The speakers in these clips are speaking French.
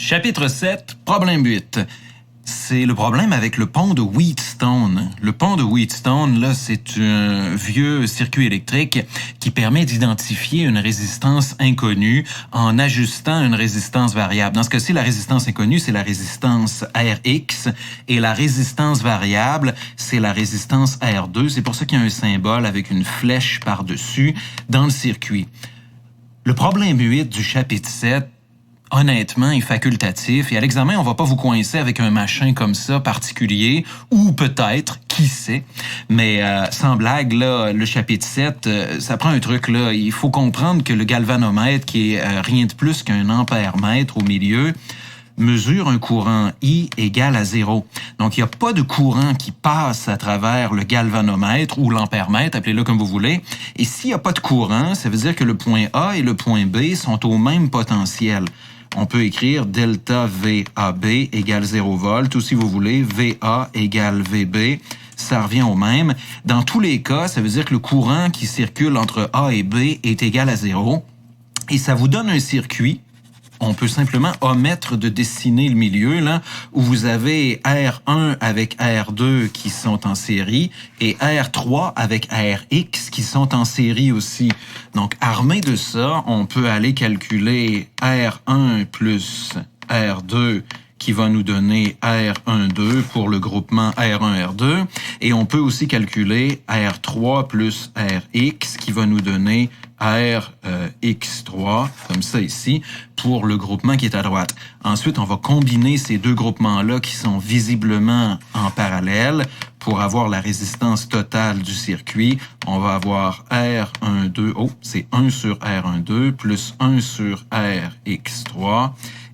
Chapitre 7, problème 8. C'est le problème avec le pont de Wheatstone. Le pont de Wheatstone, là, c'est un vieux circuit électrique qui permet d'identifier une résistance inconnue en ajustant une résistance variable. Dans ce cas-ci, la résistance inconnue, c'est la résistance Rx et la résistance variable, c'est la résistance R2. C'est pour ça qu'il y a un symbole avec une flèche par-dessus dans le circuit. Le problème 8 du chapitre 7, honnêtement, est facultatif. Et à l'examen, on va pas vous coincer avec un machin comme ça particulier, ou peut-être, qui sait. Mais sans blague, là, le chapitre 7, ça prend un truc, là. Il faut comprendre que le galvanomètre, qui est rien de plus qu'un ampère-mètre au milieu, mesure un courant I égal à 0. Donc, il n'y a pas de courant qui passe à travers le galvanomètre ou l'ampère-mètre, appelez-le comme vous voulez. Et s'il n'y a pas de courant, ça veut dire que le point A et le point B sont au même potentiel. On peut écrire delta VAB égale 0 volts, ou si vous voulez, VA égale VB. Ça revient au même. Dans tous les cas, ça veut dire que le courant qui circule entre A et B est égal à 0. Et ça vous donne un circuit. On peut simplement omettre de dessiner le milieu, là, où vous avez R1 avec R2 qui sont en série et R3 avec Rx qui sont en série aussi. Donc, armé de ça, on peut aller calculer R1 plus R2 qui va nous donner R12 pour le groupement R1-R2. Et on peut aussi calculer R3 plus Rx qui va nous donner Rx3, comme ça ici, pour le groupement qui est à droite. Ensuite, on va combiner ces deux groupements-là qui sont visiblement en parallèle pour avoir la résistance totale du circuit. On va avoir R12, c'est 1 sur R12 plus 1 sur Rx3.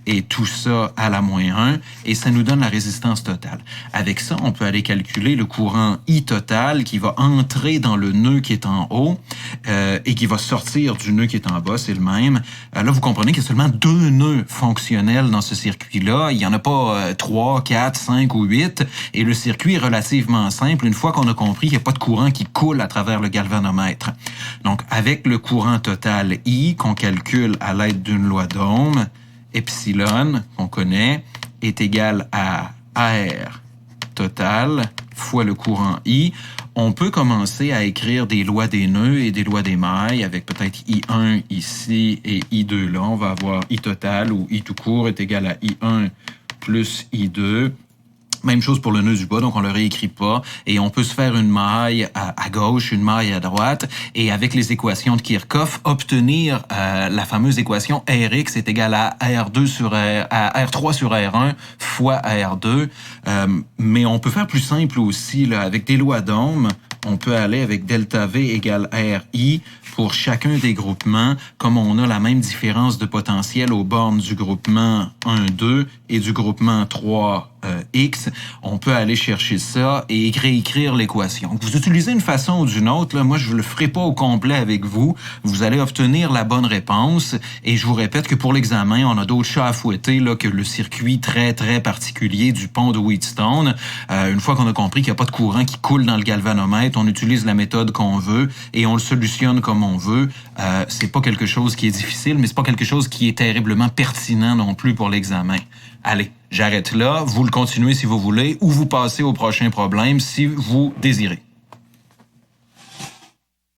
Et tout ça à la moins 1, et ça nous donne la résistance totale. Avec ça, on peut aller calculer le courant I total qui va entrer dans le nœud qui est en haut et qui va sortir du nœud qui est en bas, c'est le même. Là, vous comprenez qu'il y a seulement 2 nœuds fonctionnels dans ce circuit-là. Il n'y en a pas 3, 4, 5 ou 8, et le circuit est relativement simple une fois qu'on a compris qu'il n'y a pas de courant qui coule à travers le galvanomètre. Donc, avec le courant total I qu'on calcule à l'aide d'une loi d'Ohm, epsilon, qu'on connaît, est égal à R total fois le courant I. On peut commencer à écrire des lois des nœuds et des lois des mailles avec peut-être I1 ici et I2 là. On va avoir I total ou I tout court est égal à I1 plus I2. Même chose pour le nœud du bas, donc on le réécrit pas. Et on peut se faire une maille à gauche, une maille à droite. Et avec les équations de Kirchhoff, obtenir la fameuse équation Rx est égal à R2 sur à R3 sur R1 fois R2. Mais on peut faire plus simple aussi, là, avec des lois d'Ohm. On peut aller avec delta V égale RI pour chacun des groupements, comme on a la même différence de potentiel aux bornes du groupement 1, 2 et du groupement 3, X, on peut aller chercher ça et réécrire l'équation. Vous utilisez une façon ou d'une autre, là, moi je ne le ferai pas au complet avec vous, vous allez obtenir la bonne réponse et je vous répète que pour l'examen, on a d'autres chats à fouetter là, que le circuit très très particulier du pont de Wheatstone. Une fois qu'on a compris qu'il n'y a pas de courant qui coule dans le galvanomètre, on utilise la méthode qu'on veut et on le solutionne comme on veut. C'est pas quelque chose qui est difficile, mais c'est pas quelque chose qui est terriblement pertinent non plus pour l'examen. Allez, j'arrête là, vous le continuez si vous voulez ou vous passez au prochain problème si vous désirez.